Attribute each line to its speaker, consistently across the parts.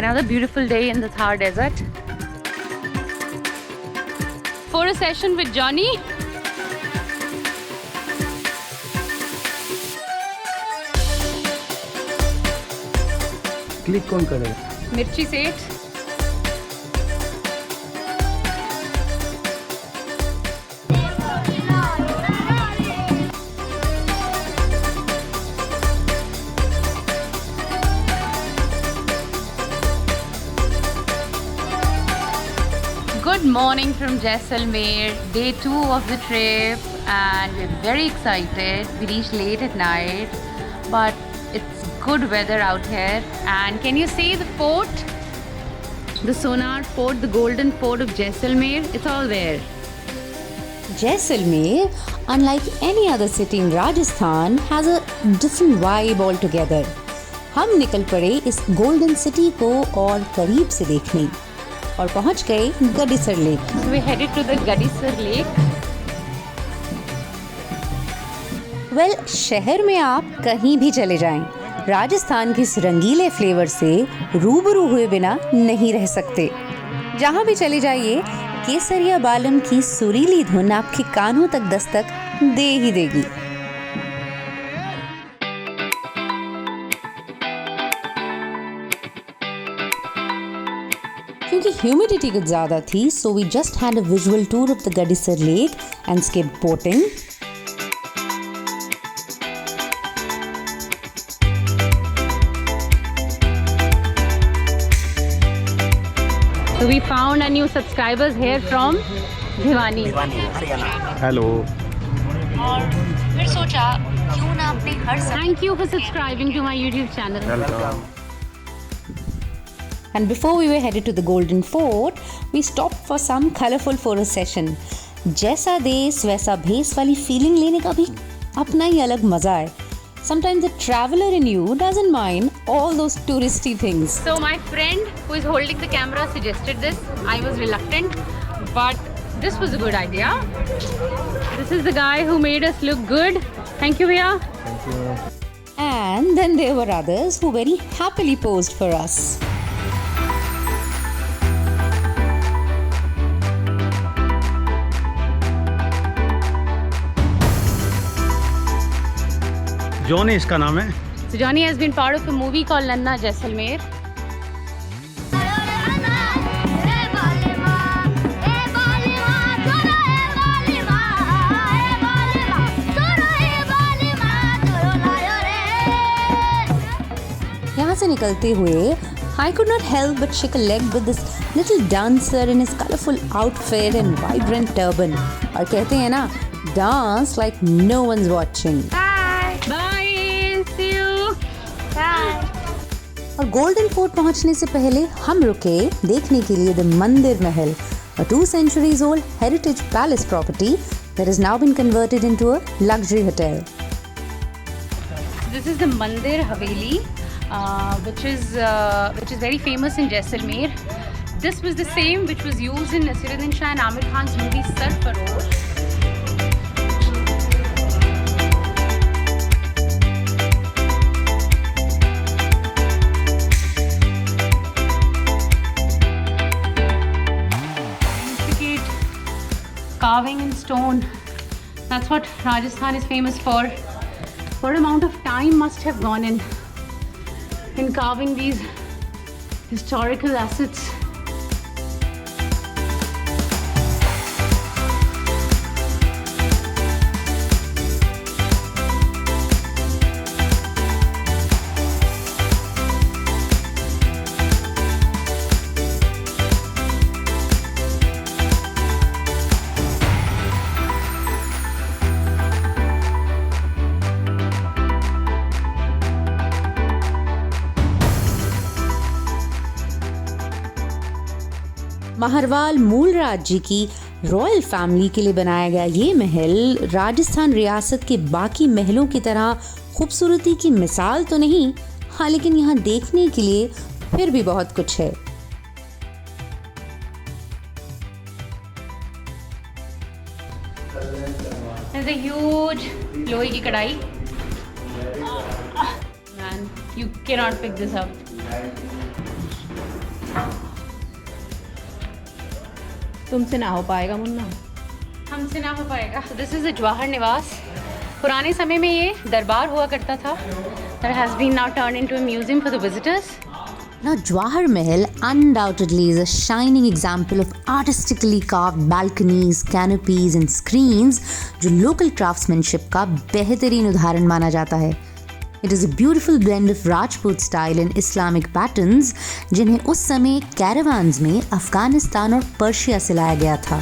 Speaker 1: Another beautiful day in the Thar Desert. Photo session with Johnny.
Speaker 2: Click कौन करेगा?
Speaker 1: Mirchi Seth. Good morning from Jaisalmer, day 2 of the trip, and we're very excited. We reached late at night, but it's good weather out here. And can you see the fort? The Sonar Fort, the Golden Fort of Jaisalmer, it's all there.
Speaker 3: Jaisalmer, unlike any other city in Rajasthan, has a different vibe altogether. हम निकल पड़े इस golden city को और करीब से देखने और पहुंच गए Gadisar lake.
Speaker 1: So we headed to the Gadisar Lake.
Speaker 3: Well, शहर में आप कहीं भी चले जाएं, राजस्थान के इस रंगीले फ्लेवर से रूबरू हुए बिना नहीं रह सकते। जहां भी चले जाइए, केसरिया बालम की सुरीली धुन आपके कानों तक दस्तक दे ही देगी। क्योंकि ह्यूमिडिटी कुछ ज़्यादा थी, so we just had a visual tour of the Gadisar lake and skip boating.
Speaker 1: So we found a new subscribers here from Bhiwani.
Speaker 2: Hello.
Speaker 3: और फिर सोचा क्यों ना अपने हर
Speaker 1: Thank you for subscribing to my YouTube channel.
Speaker 3: And before we were headed to the Golden Fort, we stopped for some colorful photo session. जैसा देश वैसा भेस वाली फीलिंग लेने का भी अपना ही अलग मजा है. Sometimes the traveler in you doesn't mind all those touristy things.
Speaker 1: So my friend who is holding the camera suggested this. I was reluctant, but this was a good idea. This is the guy who made us look good. Thank you, Bhaiya.
Speaker 2: Thank you.
Speaker 3: And then there were others who very happily posed for us.
Speaker 2: Johnny इसका नाम है।
Speaker 1: So Johnny has been part of a movie called Nanna Jaisalmer.
Speaker 3: यहाँ से निकलते हुए I could not help but shake a leg with this little dancer in his colorful outfit and vibrant turban. और कहते हैं ना, dance like no one's watching.
Speaker 1: Bye. See you. Bye.
Speaker 3: और golden fort पहुंचने से पहले हम रुके देखने के लिए द मंदिर महल, a 2 centuries old heritage palace property that has now been converted into a luxury hotel.
Speaker 1: This is the Mandir Haveli, which is very famous in Jaisalmer. This was the same which was used in Nasiruddin Shah and Amir Khan's movie Sarfarosh. Carving in stone. That's what Rajasthan is famous for. What amount of time must have gone in carving these historical assets.
Speaker 3: माहरवाल मूल राज्य की royal family के लिए बनाया गया ये महल राजस्थान रियासत के बाकी महलों की तरह खूबसूरती की मिसाल तो नहीं, हाँ, लेकिन यहाँ देखने के लिए फिर भी बहुत कुछ है।
Speaker 1: There's a huge लोहे की कढ़ाई. Man, you cannot pick this up.
Speaker 3: तुमसे ना हो पाएगा मुन्ना।
Speaker 1: हमसे ना हो पाएगा। So this is the Jawahar निवास। पुराने समय में ये दरबार हुआ करता था। That has been now turned into a museum for the visitors.
Speaker 3: Now, Jawahar Mahal undoubtedly is a shining example of artistically carved balconies, canopies and screens जो local craftsmanship का बेहतरीन उदाहरण माना जाता है। It is a beautiful blend of Rajput style and Islamic patterns जिन्हें उस समय caravans में अफगानिस्तान और पर्शिया से लाया गया था।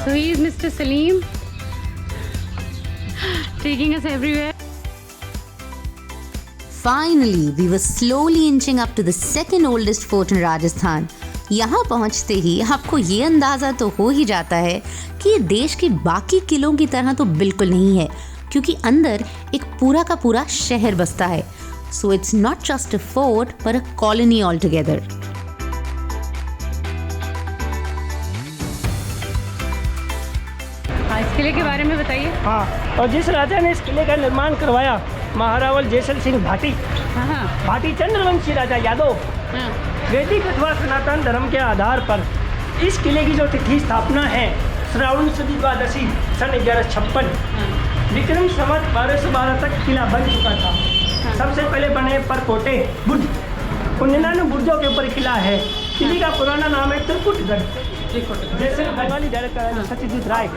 Speaker 1: So he is Mr. Salim, taking us everywhere.
Speaker 3: Finally, we were slowly inching up to the second oldest fort in Rajasthan. यहाँ पहुँचते ही आपको ये अंदाज़ा तो हो ही जाता है कि ये देश के बाकी किलों की तरह तो बिल्कुल नहीं है, क्योंकि अंदर एक पूरा का पूरा शहर बसता है. So it's not just a fort but a colony altogether.
Speaker 1: हाँ, इस किले के बारे में बताइए।
Speaker 4: हाँ, और जिस राजा ने इस किले का निर्माण करवाया, महारावल जैसल सिंह भाटी,
Speaker 1: हाँ
Speaker 4: भाटी चंद्रवंशी राजा यादव,
Speaker 1: हाँ
Speaker 4: वैदिक अथवा सनातन धर्म के आधार पर इस किले की जो तिथि स्थापना है श्रावण सदी द्वादशी सन 1156 विक्रम संवत 1212 तक किला बन चुका था। सबसे पहले बने परकोटे बुर्ज, 99 बुर्जों के ऊपर किला है। किले का पुराना नाम है त्रिकुटगढ़। जैसे बंगाली डायरेक्टर सत्यजीत राय,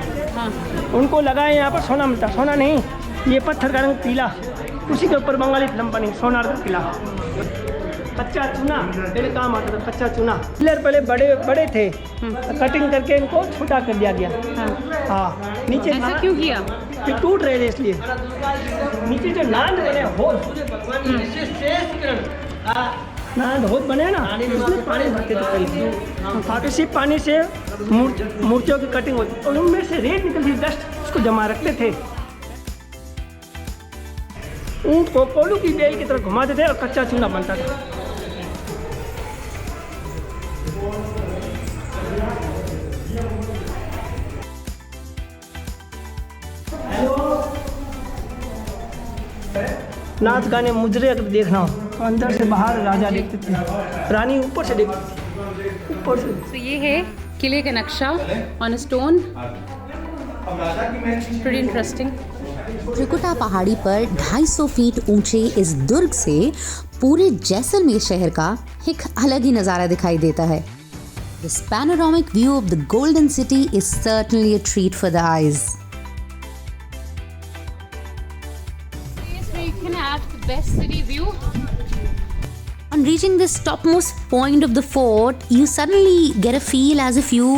Speaker 4: उनको लगाए यहाँ पर सोना मिलता, सोना नहीं, ये पत्थर का रंग पीला, उसी के ऊपर बंगाली फिल्म बनी सोनार का किला। कच्चा चूना पहले काम आता था, कच्चा चूना। पिलर पहले बड़े बड़े थे, कटिंग करके इनको छोटा कर दिया गया। हाँ, नीचे
Speaker 1: ऐसा क्यों किया?
Speaker 4: ये टूट रहे थे इसलिए। नीचे जो नांद बने होद, नांद होद बने ना, उसमें पानी भरते थे पहले। हाँ, इसी पानी से मूर्तियों की कटिंग होती और उनमें से रेत निकलती, डस्ट, उसको जमा रखते थे। ऊँट को कोलू की बेल की तरह घुमाते थे और कच्चा चूना बनता था। नाच गाने मुजरे अगर देखना हो तो अंदर से बाहर राजा देखते थे, रानी ऊपर से देखती थी, ऊपर से।
Speaker 1: तो ये है किले का नक्शा on a stone, pretty interesting.
Speaker 3: Trikuta पहाड़ी पर 250 फीट ऊंचे इस दुर्ग से पूरे जैसलमेर शहर का एक अलग ही नज़ारा दिखाई देता है. This panoramic view of the golden city is certainly a treat for the eyes.
Speaker 1: Place where you can have the best city view.
Speaker 3: On reaching this topmost point of the fort, you suddenly get a feel as if you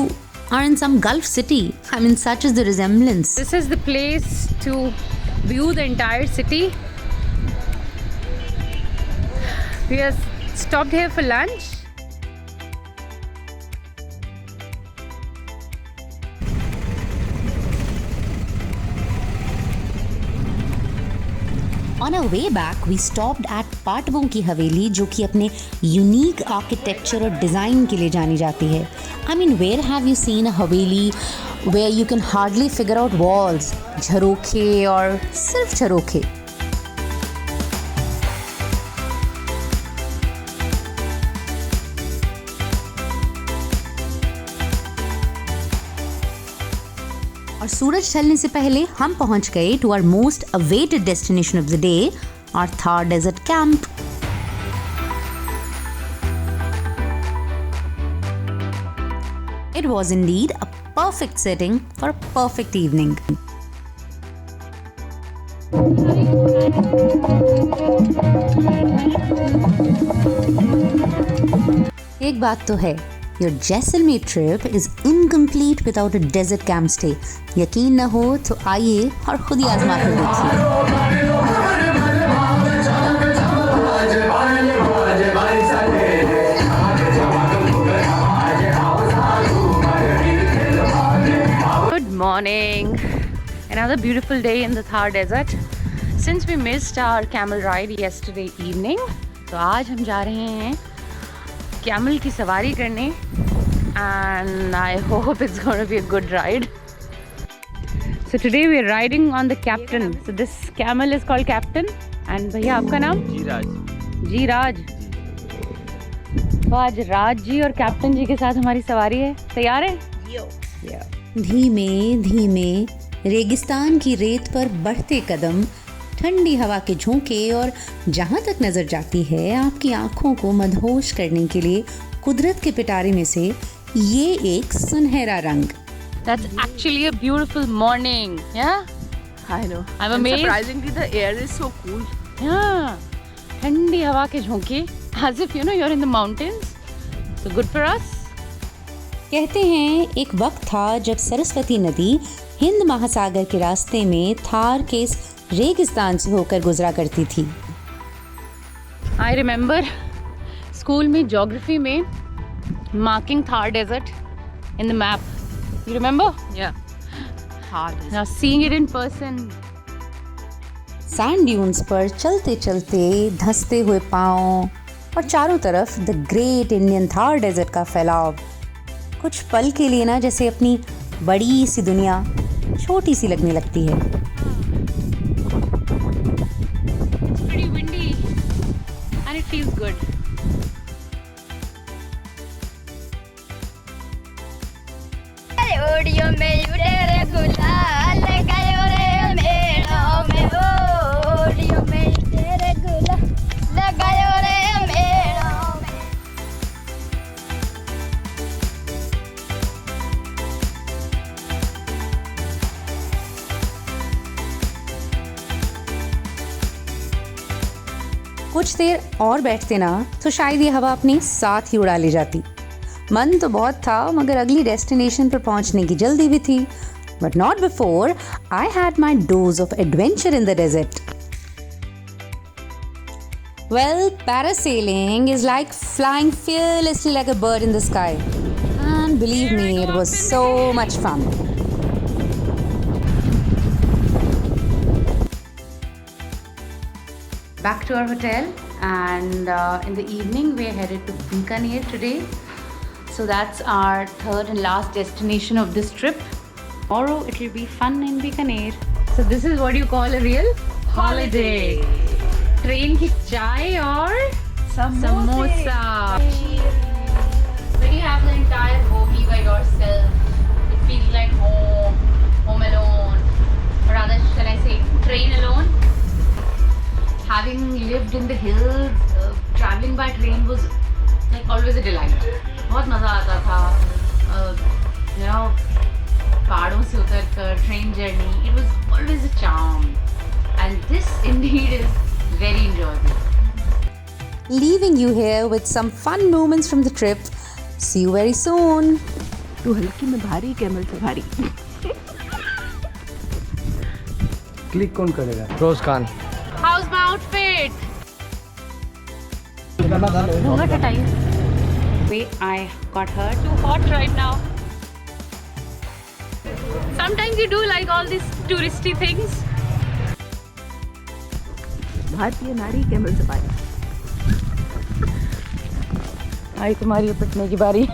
Speaker 3: are in some Gulf city. I mean, such is the resemblance.
Speaker 1: This is the place to view the entire city. We have stopped here for lunch.
Speaker 3: On our way back, we stopped at पाटवों की हवेली, जो कि अपने unique architecture और design के लिए जानी जाती है. I mean, where have you seen a Haveli where you can hardly figure out walls, झरोखे और सिर्फ झरोखे. और सूरज ढलने से पहले हम पहुंच गए to our most awaited destination of the day, our Thar desert camp. It was indeed a perfect setting for a perfect evening. एक बात तो है, your Jaisalmer trip is incomplete without a desert camp stay. यकीन न हो तो आइए और खुद ही आजमा कर देखिए.
Speaker 1: Good morning. Another beautiful day in the Thar Desert. Since we missed our camel ride yesterday evening, तो आज हम जा रहे हैं कैमल की सवारी करने and I hope it's going to be a good ride. So today we are riding on the Captain. So this camel is called Captain. And भैया आपका नाम? जी राज. तो आज राज जी और कैप्टन जी के साथ हमारी सवारी है. तैयार है?
Speaker 3: धीमे धीमे रेगिस्तान की रेत पर बढ़ते कदम, ठंडी हवा के झोंके और जहाँ तक नजर जाती है आपकी आंखों को मदहोश करने के लिए कुदरत के पिटारे में से ये एक सुनहरा रंग.
Speaker 1: That's actually a beautiful morning. Yeah?
Speaker 5: I know.
Speaker 1: I'm
Speaker 5: And
Speaker 1: amazed.
Speaker 5: surprisingly, the air is so cool.
Speaker 1: Yeah. ठंडी हवा के झोंके. As if you're in the mountains. So good for us.
Speaker 3: कहते हैं एक वक्त था जब सरस्वती नदी हिंद महासागर के रास्ते में थार के इस रेगिस्तान से होकर गुजरा करती थी.
Speaker 1: I remember school में geography में marking Thar desert in the map. You remember?
Speaker 5: Yeah. Hard.
Speaker 1: Now seeing it in person.
Speaker 3: Sand dunes पर चलते चलते धंसते हुए पाँव और चारों तरफ the great Indian Thar desert का फैलाव कुछ पल के लिए ना जैसे अपनी बड़ी सी दुनिया छोटी सी लगने लगती है.
Speaker 1: It's pretty windy and it feels good.
Speaker 6: Audio में उड़े रे गुलाल गयो रे मेड़ों में ओडियो में उड़े रे गुलाल लगायो रे मेड़ों में.
Speaker 3: कुछ देर और बैठते ना तो शायद ये हवा अपने साथ ही उड़ा ले जाती. मन तो बहुत था मगर अगली डेस्टिनेशन पर पहुंचने की जल्दी भी थी. But not before I had my dose of adventure in the desert. Well, parasailing is like flying fearlessly like a bird in the sky. And believe me, it was so much fun.
Speaker 1: Back to our hotel, and in the evening we are headed to Bikaner today. So that's our third and last destination of this trip. Tomorrow it will be fun in Bikaner. So this is what you call a real holiday. Train की चाय और samosa. When you have the entire bogie by yourself, it feels like home alone, or rather, shall I say, train alone. Having lived in the hills, traveling by train was like always a delight. बहुत मज़ा आता था. पहाड़ों से उतर कर train journey, it was always a charm, and this indeed is very enjoyable.
Speaker 3: Leaving you here with some fun moments from the trip. See you very soon.
Speaker 5: तू हल्की में भारी, कैमल से भारी.
Speaker 2: क्लिक कौन करेगा? रोज खान.
Speaker 1: How's my outfit? घूंघट हटाइए. Wait, I got her too hot right now. Sometimes you do like all these touristy things.
Speaker 5: भारतीय नारी, कैमल से भारी.
Speaker 1: आई तुम्हारी पिटने की बारी.